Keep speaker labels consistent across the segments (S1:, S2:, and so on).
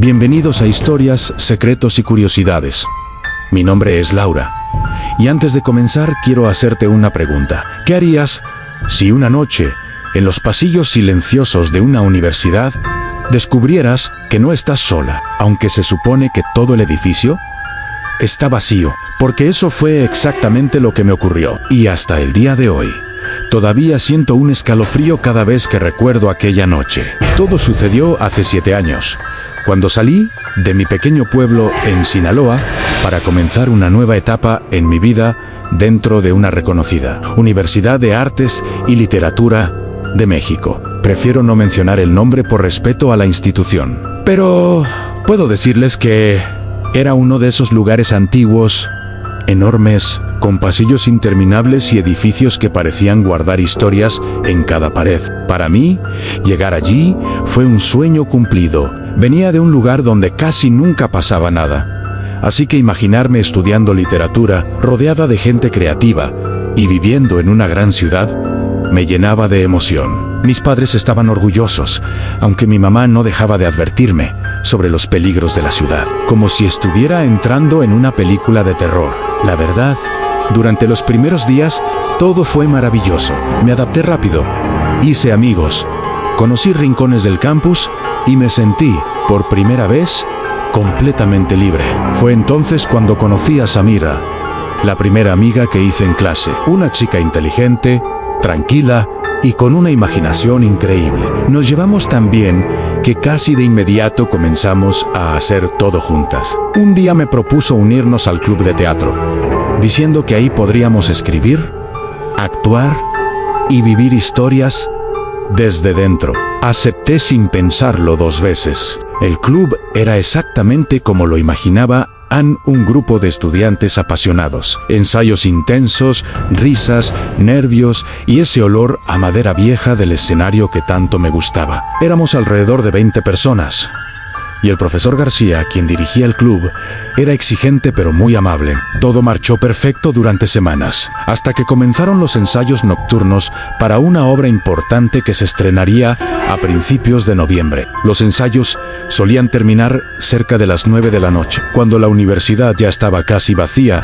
S1: Bienvenidos a Historias, Secretos y Curiosidades. Mi nombre es Laura. Y antes de comenzar quiero hacerte una pregunta. ¿Qué harías si una noche, en los pasillos silenciosos de una universidad, descubrieras que no estás sola, aunque se supone que todo el edificio está vacío? Porque eso fue exactamente lo que me ocurrió. Y hasta el día de hoy, todavía siento un escalofrío cada vez que recuerdo aquella noche. Todo sucedió hace 7 años, cuando salí de mi pequeño pueblo en Sinaloa para comenzar una nueva etapa en mi vida dentro de una reconocida Universidad de Artes y Literatura de México. Prefiero no mencionar el nombre por respeto a la institución, pero puedo decirles que era uno de esos lugares antiguos, enormes, con pasillos interminables y edificios que parecían guardar historias en cada pared. Para mí, llegar allí fue un sueño cumplido. Venía de un lugar donde casi nunca pasaba nada. Así que imaginarme estudiando literatura, rodeada de gente creativa y viviendo en una gran ciudad, me llenaba de emoción. Mis padres estaban orgullosos, aunque mi mamá no dejaba de advertirme sobre los peligros de la ciudad, como si estuviera entrando en una película de terror. La verdad, durante los primeros días, todo fue maravilloso. Me adapté rápido, hice amigos, conocí rincones del campus y me sentí, por primera vez, completamente libre. Fue entonces cuando conocí a Samira, la primera amiga que hice en clase. Una chica inteligente, tranquila y con una imaginación increíble. Nos llevamos tan bien que casi de inmediato comenzamos a hacer todo juntas. Un día me propuso unirnos al club de teatro, diciendo que ahí podríamos escribir, actuar y vivir historias desde dentro. Acepté sin pensarlo 2 veces. El club era exactamente como lo imaginaba, un grupo de estudiantes apasionados. Ensayos intensos, risas, nervios y ese olor a madera vieja del escenario que tanto me gustaba. Éramos alrededor de 20 personas. Y el profesor García, quien dirigía el club, era exigente pero muy amable. Todo marchó perfecto durante semanas, hasta que comenzaron los ensayos nocturnos para una obra importante que se estrenaría a principios de noviembre. Los ensayos solían terminar cerca de las 9 de la noche, cuando la universidad ya estaba casi vacía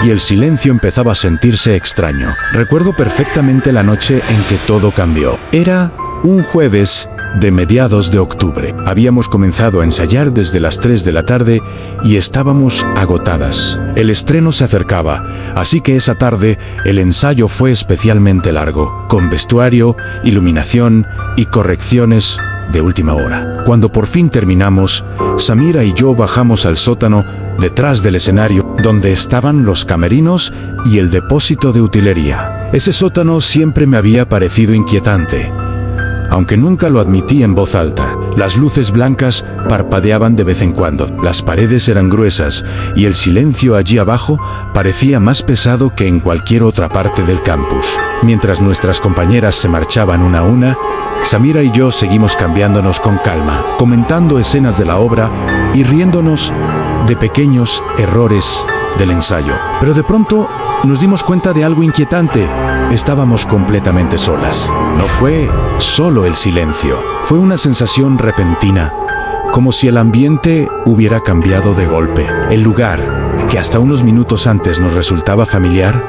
S1: y el silencio empezaba a sentirse extraño. Recuerdo perfectamente la noche en que todo cambió. Era un jueves de mediados de octubre. Habíamos comenzado a ensayar desde las 3 de la tarde y estábamos agotadas. El estreno se acercaba, así que esa tarde el ensayo fue especialmente largo, con vestuario, iluminación y correcciones de última hora. Cuando por fin terminamos, Samira y yo bajamos al sótano detrás del escenario, donde estaban los camerinos y el depósito de utilería. Ese sótano siempre me había parecido inquietante, aunque nunca lo admití en voz alta. Las luces blancas parpadeaban de vez en cuando, las paredes eran gruesas y el silencio allí abajo parecía más pesado que en cualquier otra parte del campus. Mientras nuestras compañeras se marchaban una a una, Samira y yo seguimos cambiándonos con calma, comentando escenas de la obra y riéndonos de pequeños errores del ensayo. Pero de pronto nos dimos cuenta de algo inquietante. Estábamos completamente solas. No fue solo el silencio, fue una sensación repentina, como si el ambiente hubiera cambiado de golpe. El lugar, que hasta unos minutos antes nos resultaba familiar,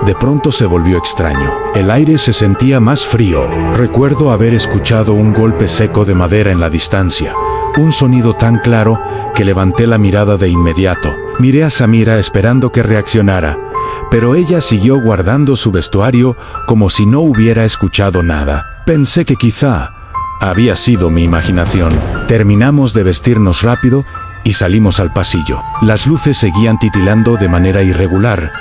S1: de pronto se volvió extraño. El aire se sentía más frío. Recuerdo haber escuchado un golpe seco de madera en la distancia, un sonido tan claro que levanté la mirada de inmediato. Miré a Samira esperando que reaccionara, pero ella siguió guardando su vestuario como si no hubiera escuchado nada. Pensé que quizá había sido mi imaginación. Terminamos de vestirnos rápido y salimos al pasillo. Las luces seguían titilando de manera irregular,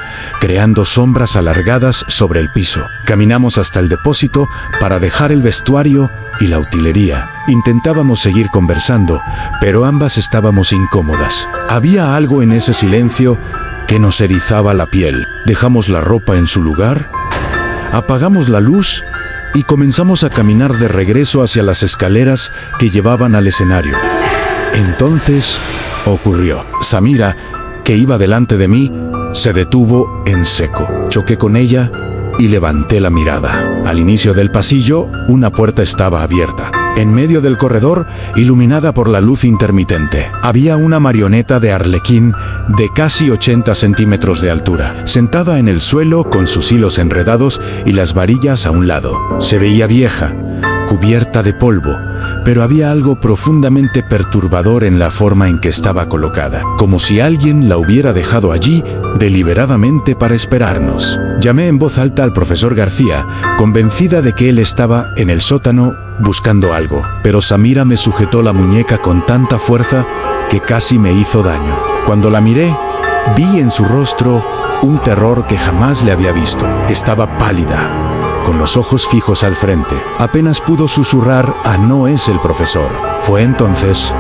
S1: creando sombras alargadas sobre el piso. Caminamos hasta el depósito para dejar el vestuario y la utilería. Intentábamos seguir conversando, pero ambas estábamos incómodas. Había algo en ese silencio que nos erizaba la piel. Dejamos la ropa en su lugar, apagamos la luz y comenzamos a caminar de regreso hacia las escaleras que llevaban al escenario. Entonces ocurrió. Samira, que iba delante de mí, se detuvo en seco. Choqué con ella y levanté la mirada. Al inicio del pasillo, una puerta estaba abierta. En medio del corredor, iluminada por la luz intermitente, había una marioneta de arlequín de casi 80 centímetros de altura, sentada en el suelo con sus hilos enredados y las varillas a un lado. Se veía vieja, cubierta de polvo, pero había algo profundamente perturbador en la forma en que estaba colocada, como si alguien la hubiera dejado allí deliberadamente para esperarnos. Llamé en voz alta al profesor García, convencida de que él estaba en el sótano buscando algo, pero Samira me sujetó la muñeca con tanta fuerza que casi me hizo daño. Cuando la miré, vi en su rostro un terror que jamás le había visto. Estaba pálida, con los ojos fijos al frente. Apenas pudo susurrar: "Ah, no es el profesor". Fue entonces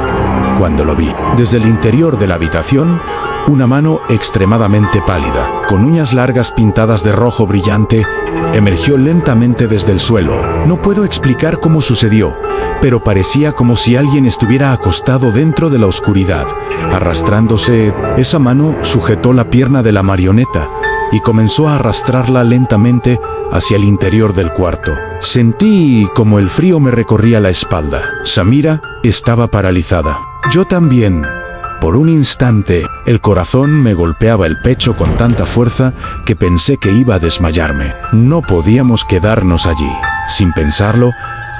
S1: cuando lo vi. Desde el interior de la habitación, una mano extremadamente pálida, con uñas largas pintadas de rojo brillante, emergió lentamente desde el suelo. No puedo explicar cómo sucedió, pero parecía como si alguien estuviera acostado dentro de la oscuridad, arrastrándose. Esa mano sujetó la pierna de la marioneta y comenzó a arrastrarla lentamente hacia el interior del cuarto. Sentí como el frío me recorría la espalda. Samira estaba paralizada. Yo también. Por un instante, el corazón me golpeaba el pecho con tanta fuerza que pensé que iba a desmayarme. No podíamos quedarnos allí. Sin pensarlo,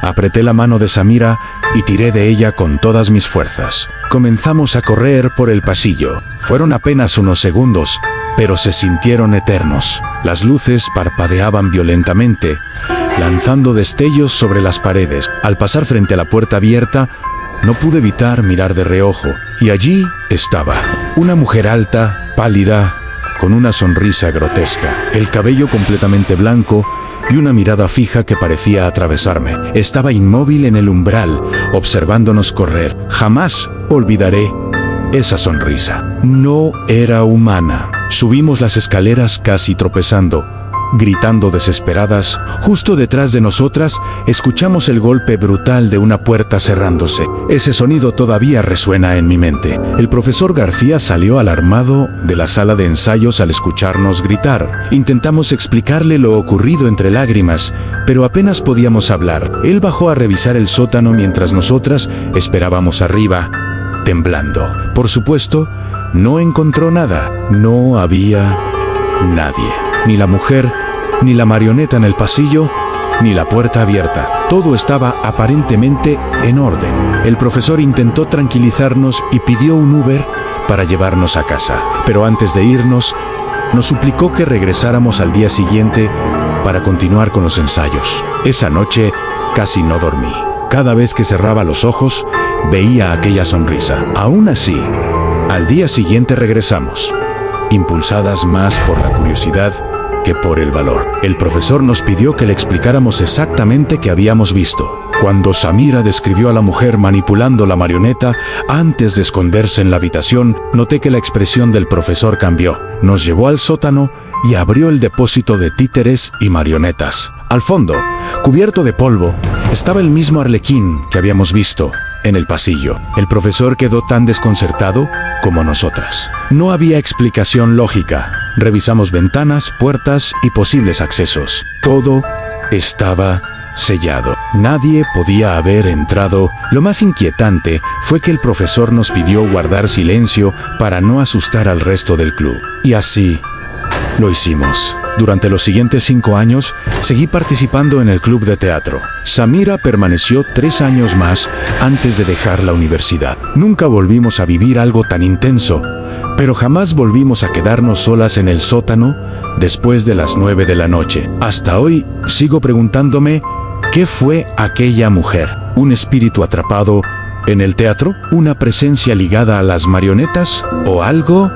S1: apreté la mano de Samira y tiré de ella con todas mis fuerzas. Comenzamos a correr por el pasillo. Fueron apenas unos segundos, pero se sintieron eternos. Las luces parpadeaban violentamente, lanzando destellos sobre las paredes. Al pasar frente a la puerta abierta, no pude evitar mirar de reojo, y allí estaba, una mujer alta, pálida, con una sonrisa grotesca, el cabello completamente blanco y una mirada fija que parecía atravesarme. Estaba inmóvil en el umbral, observándonos correr. Jamás olvidaré esa sonrisa. No era humana. Subimos las escaleras casi tropezando, gritando desesperadas. Justo detrás de nosotras, escuchamos el golpe brutal de una puerta cerrándose. Ese sonido todavía resuena en mi mente. El profesor García salió alarmado de la sala de ensayos al escucharnos gritar. Intentamos explicarle lo ocurrido entre lágrimas, pero apenas podíamos hablar. Él bajó a revisar el sótano mientras nosotras esperábamos arriba, temblando. Por supuesto, no encontró nada. No había nadie. Ni la mujer, ni la marioneta en el pasillo, ni la puerta abierta. Todo estaba aparentemente en orden. El profesor intentó tranquilizarnos y pidió un Uber para llevarnos a casa. Pero antes de irnos, nos suplicó que regresáramos al día siguiente para continuar con los ensayos. Esa noche casi no dormí. Cada vez que cerraba los ojos, veía aquella sonrisa. Aún así, al día siguiente regresamos, impulsadas más por la curiosidad que por el valor. El profesor nos pidió que le explicáramos exactamente qué habíamos visto. Cuando Samira describió a la mujer manipulando la marioneta antes de esconderse en la habitación, noté que la expresión del profesor cambió. Nos llevó al sótano y abrió el depósito de títeres y marionetas. Al fondo, cubierto de polvo, estaba el mismo arlequín que habíamos visto en el pasillo. El profesor quedó tan desconcertado como nosotras. No había explicación lógica. Revisamos ventanas, puertas y posibles accesos. Todo estaba sellado. Nadie podía haber entrado. Lo más inquietante fue que el profesor nos pidió guardar silencio para no asustar al resto del club. Y así lo hicimos. Durante los siguientes 5 años, seguí participando en el club de teatro. Samira permaneció 3 años más antes de dejar la universidad. Nunca volvimos a vivir algo tan intenso, pero jamás volvimos a quedarnos solas en el sótano después de las 9 de la noche. Hasta hoy sigo preguntándome, ¿qué fue aquella mujer? ¿Un espíritu atrapado en el teatro? ¿Una presencia ligada a las marionetas? ¿O algo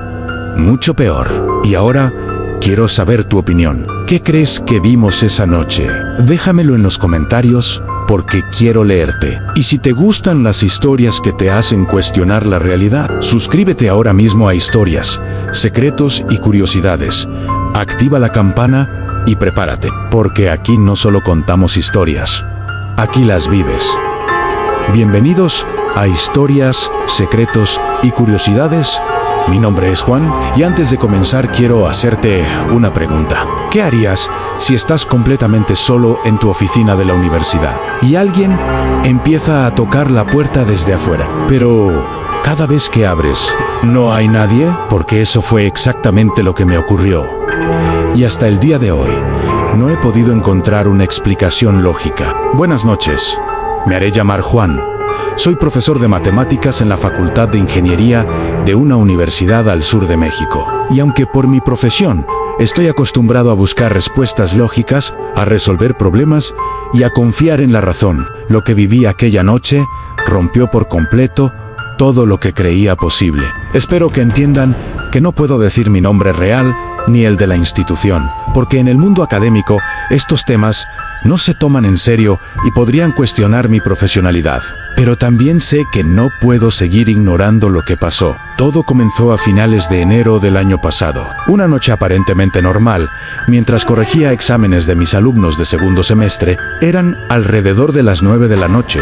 S1: mucho peor? Y ahora quiero saber tu opinión. ¿Qué crees que vimos esa noche? Déjamelo en los comentarios porque quiero leerte. Y si te gustan las historias que te hacen cuestionar la realidad, suscríbete ahora mismo a Historias, Secretos y Curiosidades. Activa la campana y prepárate, porque aquí no solo contamos historias, aquí las vives. Bienvenidos a Historias, Secretos y Curiosidades Mi nombre es Juan y antes de comenzar quiero hacerte una pregunta. ¿Qué harías si estás completamente solo en tu oficina de la universidad y alguien empieza a tocar la puerta desde afuera? Pero cada vez que abres, ¿no hay nadie? Porque eso fue exactamente lo que me ocurrió. Y hasta el día de hoy, no he podido encontrar una explicación lógica. Buenas noches. Me haré llamar Juan. Soy profesor de matemáticas en la Facultad de Ingeniería de una universidad al sur de México. Y aunque por mi profesión estoy acostumbrado a buscar respuestas lógicas, a resolver problemas y a confiar en la razón, lo que viví aquella noche rompió por completo todo lo que creía posible. Espero que entiendan que no puedo decir mi nombre real ni el de la institución, porque en el mundo académico estos temas no se toman en serio y podrían cuestionar mi profesionalidad. Pero también sé que no puedo seguir ignorando lo que pasó. Todo comenzó a finales de enero del año pasado. Una noche aparentemente normal, mientras corregía exámenes de mis alumnos de segundo semestre, eran alrededor de las 9 de la noche.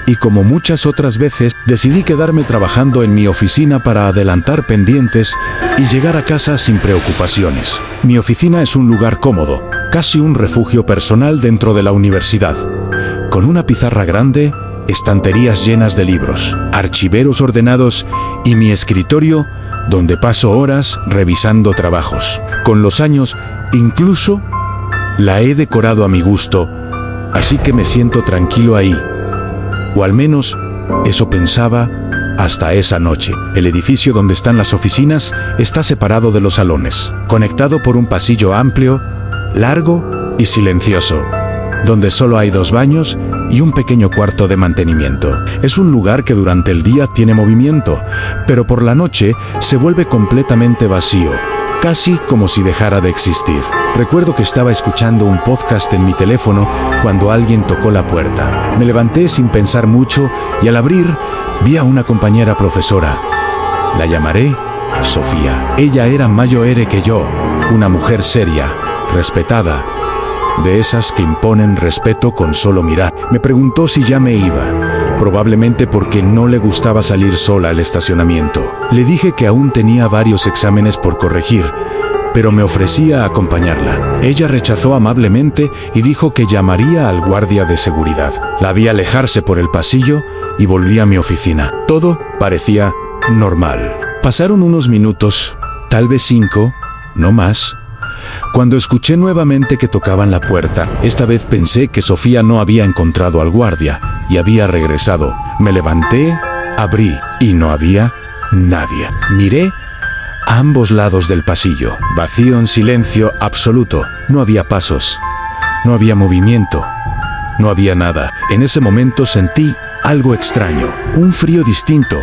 S1: Y como muchas otras veces, decidí quedarme trabajando en mi oficina para adelantar pendientes y llegar a casa sin preocupaciones. Mi oficina es un lugar cómodo, casi un refugio personal dentro de la universidad, con una pizarra grande, estanterías llenas de libros, archiveros ordenados y mi escritorio donde paso horas revisando trabajos. Con los años, incluso, la he decorado a mi gusto, así que me siento tranquilo ahí. O al menos, eso pensaba hasta esa noche. El edificio donde están las oficinas está separado de los salones, conectado por un pasillo amplio, largo y silencioso, donde solo hay 2 baños y un pequeño cuarto de mantenimiento. Es un lugar que durante el día tiene movimiento, pero por la noche se vuelve completamente vacío, casi como si dejara de existir. Recuerdo que estaba escuchando un podcast en mi teléfono cuando alguien tocó la puerta. Me levanté sin pensar mucho y al abrir vi a una compañera profesora. La llamaré Sofía. Ella era mayor que yo, una mujer seria, respetada, de esas que imponen respeto con solo mirar. Me preguntó si ya me iba, probablemente porque no le gustaba salir sola al estacionamiento. Le dije que aún tenía varios exámenes por corregir, pero me ofrecía acompañarla. Ella rechazó amablemente y dijo que llamaría al guardia de seguridad. La vi alejarse por el pasillo y volví a mi oficina. Todo parecía normal. Pasaron unos minutos, tal vez 5, no más, cuando escuché nuevamente que tocaban la puerta. Esta vez pensé que Sofía no había encontrado al guardia y había regresado. Me levanté, abrí y no había nadie. Miré a ambos lados del pasillo, vacío, en silencio absoluto. No había pasos, no había movimiento, no había nada. En ese momento sentí algo extraño, un frío distinto.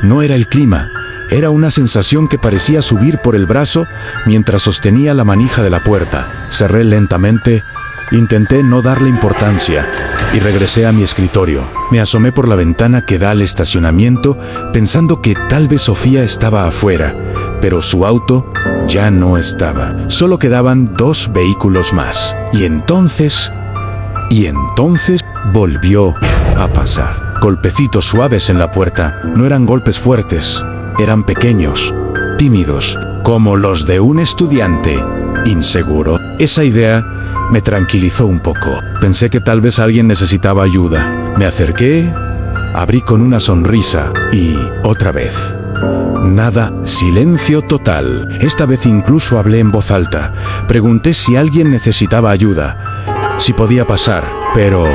S1: No era el clima, era una sensación que parecía subir por el brazo mientras sostenía la manija de la puerta. Cerré lentamente, intenté no darle importancia y regresé a mi escritorio. Me asomé por la ventana que da al estacionamiento pensando que tal vez Sofía estaba afuera, pero su auto ya no estaba. Solo quedaban 2 vehículos más. Y entonces volvió a pasar. Golpecitos suaves en la puerta. No eran golpes fuertes, eran pequeños, tímidos, como los de un estudiante inseguro. Esa idea me tranquilizó un poco. Pensé que tal vez alguien necesitaba ayuda. Me acerqué, abrí con una sonrisa y otra vez nada, silencio total. Esta vez incluso hablé en voz alta. Pregunté si alguien necesitaba ayuda, si podía pasar, pero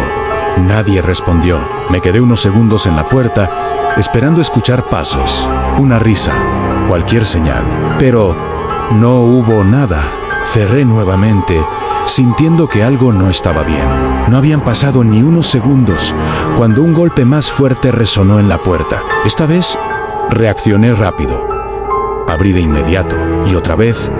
S1: nadie respondió. Me quedé unos segundos en la puerta, esperando escuchar pasos, una risa, cualquier señal. Pero no hubo nada. Cerré nuevamente, sintiendo que algo no estaba bien. No habían pasado ni unos segundos cuando un golpe más fuerte resonó en la puerta. Esta vez reaccioné rápido. Abrí de inmediato y otra vez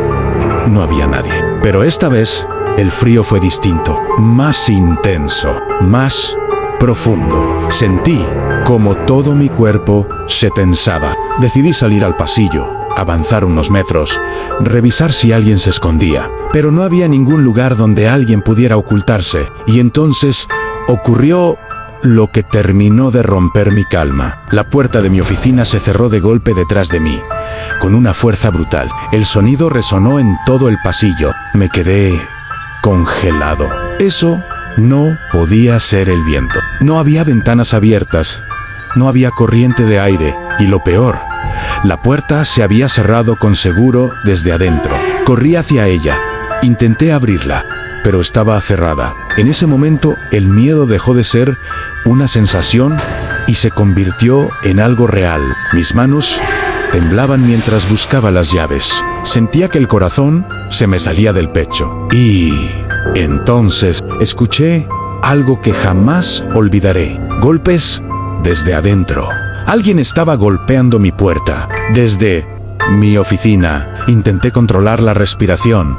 S1: no había nadie. Pero esta vez el frío fue distinto, más intenso, más profundo. Sentí como todo mi cuerpo se tensaba. Decidí salir al pasillo, avanzar unos metros, revisar si alguien se escondía. Pero no había ningún lugar donde alguien pudiera ocultarse. Y entonces ocurrió lo que terminó de romper mi calma. La puerta de mi oficina se cerró de golpe detrás de mí, con una fuerza brutal. El sonido resonó en todo el pasillo. Me quedé congelado. Eso no podía ser el viento. No había ventanas abiertas, no había corriente de aire, y lo peor, la puerta se había cerrado con seguro desde adentro. Corrí hacia ella, intenté abrirla, pero estaba cerrada. En ese momento, el miedo dejó de ser una sensación y se convirtió en algo real. Mis manos temblaban mientras buscaba las llaves. Sentía que el corazón se me salía del pecho. Y entonces escuché algo que jamás olvidaré. Golpes desde adentro. Alguien estaba golpeando mi puerta. Desde mi oficina. Intenté controlar la respiración,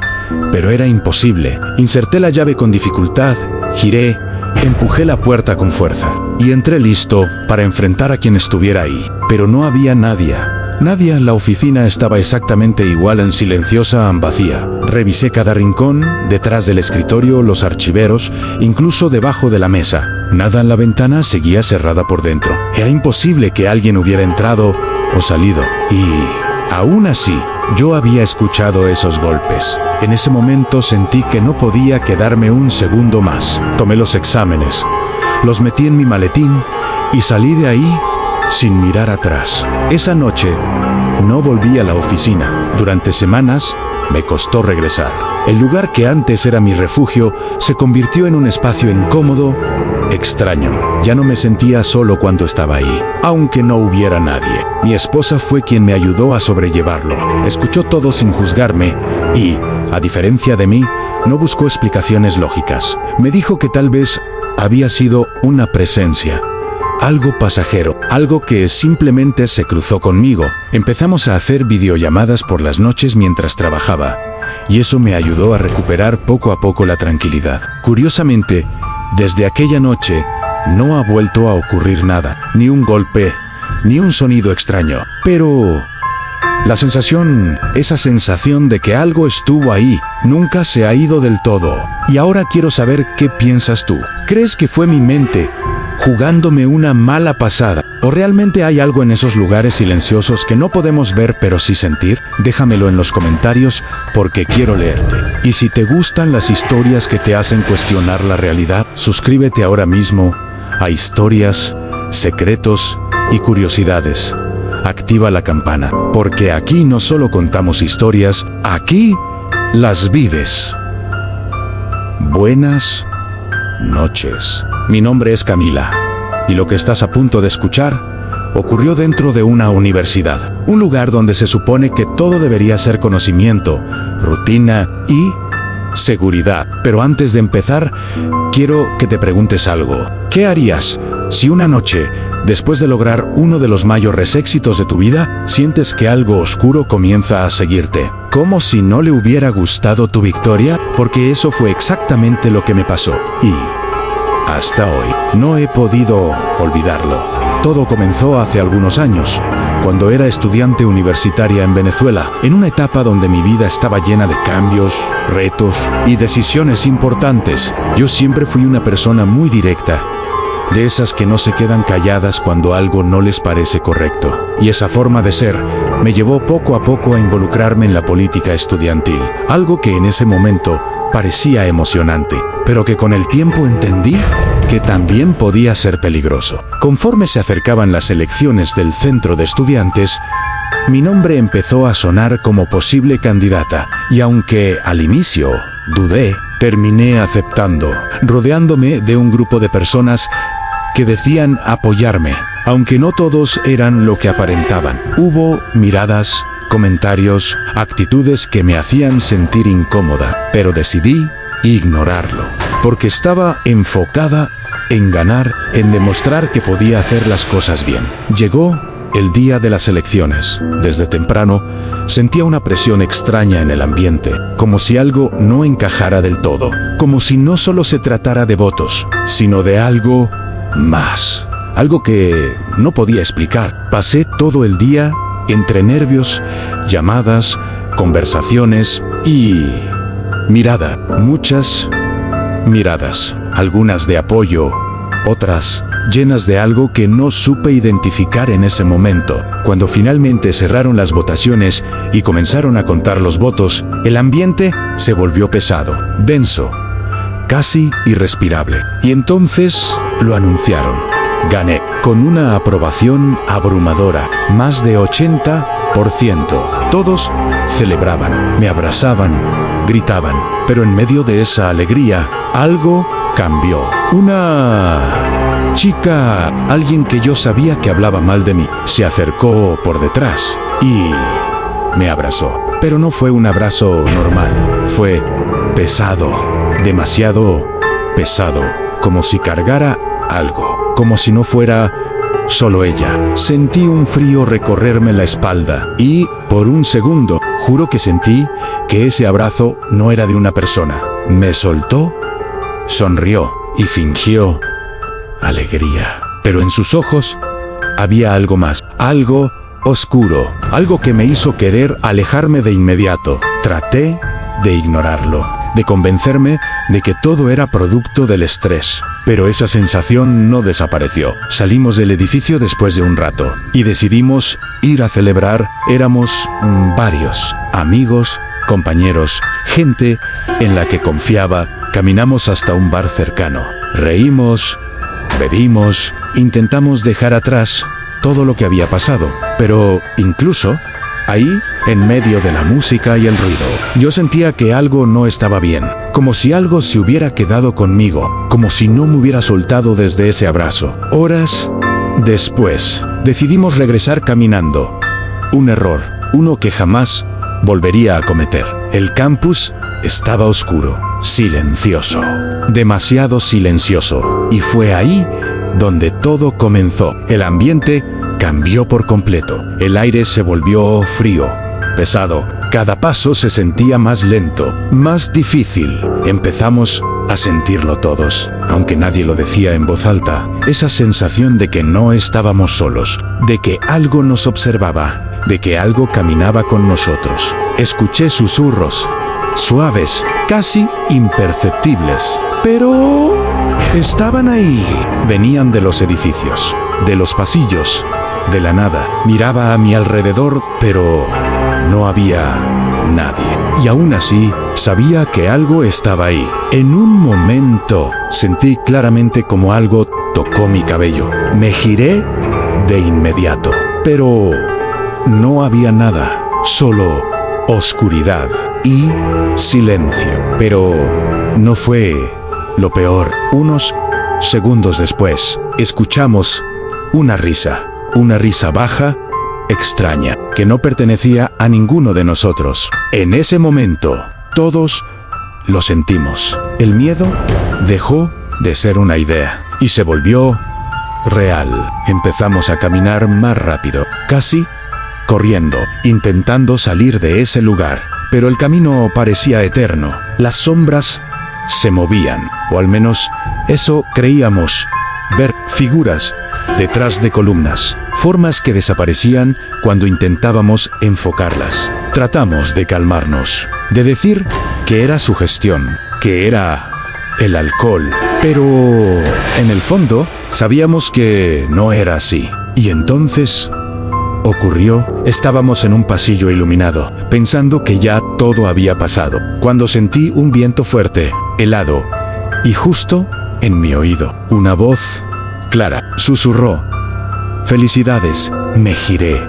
S1: pero era imposible. Inserté la llave con dificultad, giré, empujé la puerta con fuerza y entré listo para enfrentar a quien estuviera ahí. Pero no había nadie. Nadie. La oficina estaba exactamente igual, en silenciosa, vacía. Revisé cada rincón, detrás del escritorio, los archiveros, incluso debajo de la mesa. Nada. En la ventana seguía cerrada por dentro. Era imposible que alguien hubiera entrado o salido. Y aún así, yo había escuchado esos golpes. En ese momento sentí que no podía quedarme un segundo más. Tomé los exámenes, los metí en mi maletín y salí de ahí sin mirar atrás. Esa noche no volví a la oficina. Durante semanas me costó regresar. El lugar que antes era mi refugio se convirtió en un espacio incómodo, extraño. Ya no me sentía solo cuando estaba ahí, aunque no hubiera nadie. Mi esposa fue quien me ayudó a sobrellevarlo. Escuchó todo sin juzgarme y, a diferencia de mí, no buscó explicaciones lógicas. Me dijo que tal vez había sido una presencia, algo pasajero, algo que simplemente se cruzó conmigo. Empezamos a hacer videollamadas por las noches mientras trabajaba, y eso me ayudó a recuperar poco a poco la tranquilidad. Curiosamente, desde aquella noche, no ha vuelto a ocurrir nada, ni un golpe, ni un sonido extraño. Pero esa sensación de que algo estuvo ahí, nunca se ha ido del todo. Y ahora quiero saber qué piensas tú. ¿Crees que fue mi mente jugándome una mala pasada? ¿O realmente hay algo en esos lugares silenciosos que no podemos ver pero sí sentir? Déjamelo en los comentarios porque quiero leerte. Y si te gustan las historias que te hacen cuestionar la realidad, suscríbete ahora mismo a Historias, Secretos y Curiosidades. Activa la campana, porque aquí no solo contamos historias, aquí las vives. Buenas noches. Mi nombre es Camila, y lo que estás a punto de escuchar ocurrió dentro de una universidad, un lugar donde se supone que todo debería ser conocimiento, rutina y seguridad. Pero antes de empezar, quiero que te preguntes algo. ¿Qué harías si una noche, después de lograr uno de los mayores éxitos de tu vida, sientes que algo oscuro comienza a seguirte? ¿Como si no le hubiera gustado tu victoria? Porque eso fue exactamente lo que me pasó. Y hasta hoy no he podido olvidarlo. Todo comenzó hace algunos años, cuando era estudiante universitaria en Venezuela, en una etapa donde mi vida estaba llena de cambios, retos y decisiones importantes. Yo siempre fui una persona muy directa, de esas que no se quedan calladas cuando algo no les parece correcto. Y esa forma de ser me llevó poco a poco a involucrarme en la política estudiantil, algo que en ese momento parecía emocionante, pero que con el tiempo entendí que también podía ser peligroso. Conforme se acercaban las elecciones del centro de estudiantes, mi nombre empezó a sonar como posible candidata, y aunque al inicio dudé, terminé aceptando, rodeándome de un grupo de personas que decían apoyarme, aunque no todos eran lo que aparentaban. Hubo miradas, comentarios, actitudes que me hacían sentir incómoda, pero decidí ignorarlo, porque estaba enfocada en ganar, en demostrar que podía hacer las cosas bien. Llegó el día de las elecciones. Desde temprano sentía una presión extraña en el ambiente, como si algo no encajara del todo, como si no solo se tratara de votos, sino de algo más, algo que no podía explicar. Pasé todo el día entre nervios, llamadas, conversaciones y muchas miradas, algunas de apoyo, otras llenas de algo que no supe identificar en ese momento. Cuando finalmente cerraron las votaciones y comenzaron a contar los votos, el ambiente se volvió pesado, denso, casi irrespirable. Y entonces lo anunciaron. Gané, con una aprobación abrumadora, más de 80%. Todos celebraban, me abrazaban, gritaban, pero en medio de esa alegría, algo cambió. Una chica, alguien que yo sabía que hablaba mal de mí, se acercó por detrás y me abrazó. Pero no fue un abrazo normal, fue pesado, demasiado pesado, como si cargara algo, como si no fuera solo ella. Sentí un frío recorrerme la espalda y, por un segundo, juro que sentí que ese abrazo no era de una persona. Me soltó, sonrió y fingió alegría. Pero en sus ojos había algo más, algo oscuro, algo que me hizo querer alejarme de inmediato. Traté de ignorarlo, de convencerme de que todo era producto del estrés. Pero esa sensación no desapareció. Salimos del edificio después de un rato y decidimos ir a celebrar. Éramos varios, amigos, compañeros, gente en la que confiaba. Caminamos hasta un bar cercano. Reímos, bebimos, intentamos dejar atrás todo lo que había pasado. Pero incluso ahí, en medio de la música y el ruido, yo sentía que algo no estaba bien, como si algo se hubiera quedado conmigo, como si no me hubiera soltado desde ese abrazo. Horas después, decidimos regresar caminando. Un error, uno que jamás volvería a cometer. El campus estaba oscuro, silencioso, demasiado silencioso, y fue ahí donde todo comenzó. El ambiente cambió por completo. El aire se volvió frío, pesado. Cada paso se sentía más lento, más difícil. Empezamos a sentirlo todos, aunque nadie lo decía en voz alta. Esa sensación de que no estábamos solos, de que algo nos observaba, de que algo caminaba con nosotros. Escuché susurros, suaves, casi imperceptibles, pero estaban ahí. Venían de los edificios, de los pasillos, de la nada. Miraba a mi alrededor, pero no había nadie. Y aún así, sabía que algo estaba ahí. En un momento, sentí claramente como algo tocó mi cabello. Me giré de inmediato, pero no había nada, solo oscuridad y silencio. Pero no fue lo peor. Unos segundos después, escuchamos una risa baja, extraña, que no pertenecía a ninguno de nosotros. En ese momento, todos lo sentimos. El miedo dejó de ser una idea y se volvió real. Empezamos a caminar más rápido, casi corriendo, intentando salir de ese lugar. Pero el camino parecía eterno. Las sombras se movían, o al menos eso creíamos ver. Figuras detrás de columnas, formas que desaparecían cuando intentábamos enfocarlas. Tratamos de calmarnos, de decir que era sugestión, que era el alcohol, pero en el fondo sabíamos que no era así. Y entonces ocurrió. Estábamos en un pasillo iluminado, pensando que ya todo había pasado, cuando sentí un viento fuerte, helado, y justo en mi oído, una voz clara susurró: «Felicidades». Me giré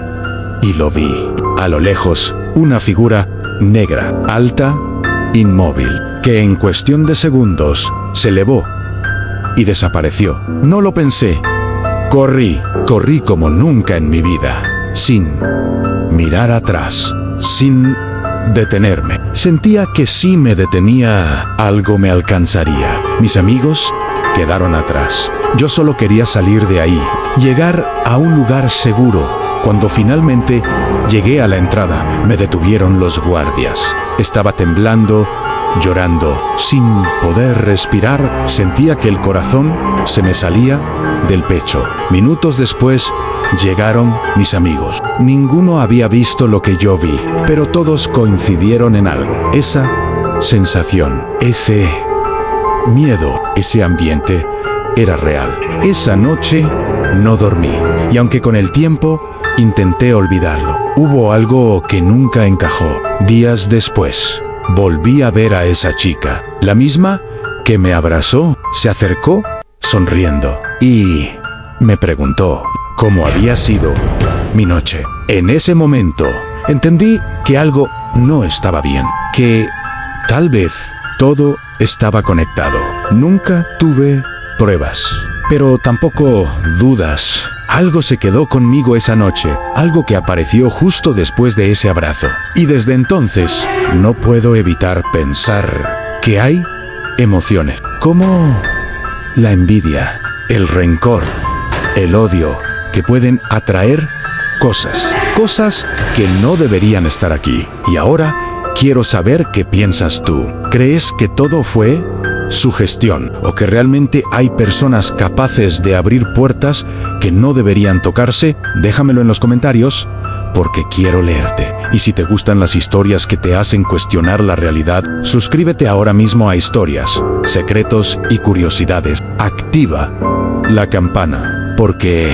S1: y lo vi. A lo lejos, una figura negra, alta, inmóvil, que en cuestión de segundos se elevó y desapareció. No lo pensé. Corrí como nunca en mi vida, sin mirar atrás, sin detenerme. Sentía que si me detenía, algo me alcanzaría. Mis amigos quedaron atrás. Yo solo quería salir de ahí, llegar a un lugar seguro. Cuando finalmente llegué a la entrada, me detuvieron los guardias. Estaba temblando, llorando, sin poder respirar. Sentía que el corazón se me salía del pecho. Minutos después, llegaron mis amigos. Ninguno había visto lo que yo vi, pero todos coincidieron en algo. Esa sensación, ese miedo, ese ambiente era real. Esa noche no dormí, y aunque con el tiempo intenté olvidarlo, hubo algo que nunca encajó. Días después, volví a ver a esa chica, la misma que me abrazó, se acercó sonriendo y me preguntó cómo había sido mi noche. En ese momento entendí que algo no estaba bien, que tal vez todo estaba conectado. Nunca tuve pruebas, pero tampoco dudas. Algo se quedó conmigo esa noche, algo que apareció justo después de ese abrazo. Y desde entonces no puedo evitar pensar que hay emociones como la envidia, el rencor, el odio, que pueden atraer cosas que no deberían estar aquí. Y ahora quiero saber qué piensas tú. ¿Crees que todo fue sugestión o que realmente hay personas capaces de abrir puertas que no deberían tocarse? Déjamelo en los comentarios porque quiero leerte. Y si te gustan las historias que te hacen cuestionar la realidad, suscríbete ahora mismo a Historias, Secretos y Curiosidades. Activa la campana, porque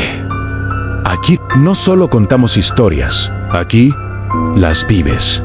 S1: aquí no solo contamos historias, aquí las vives.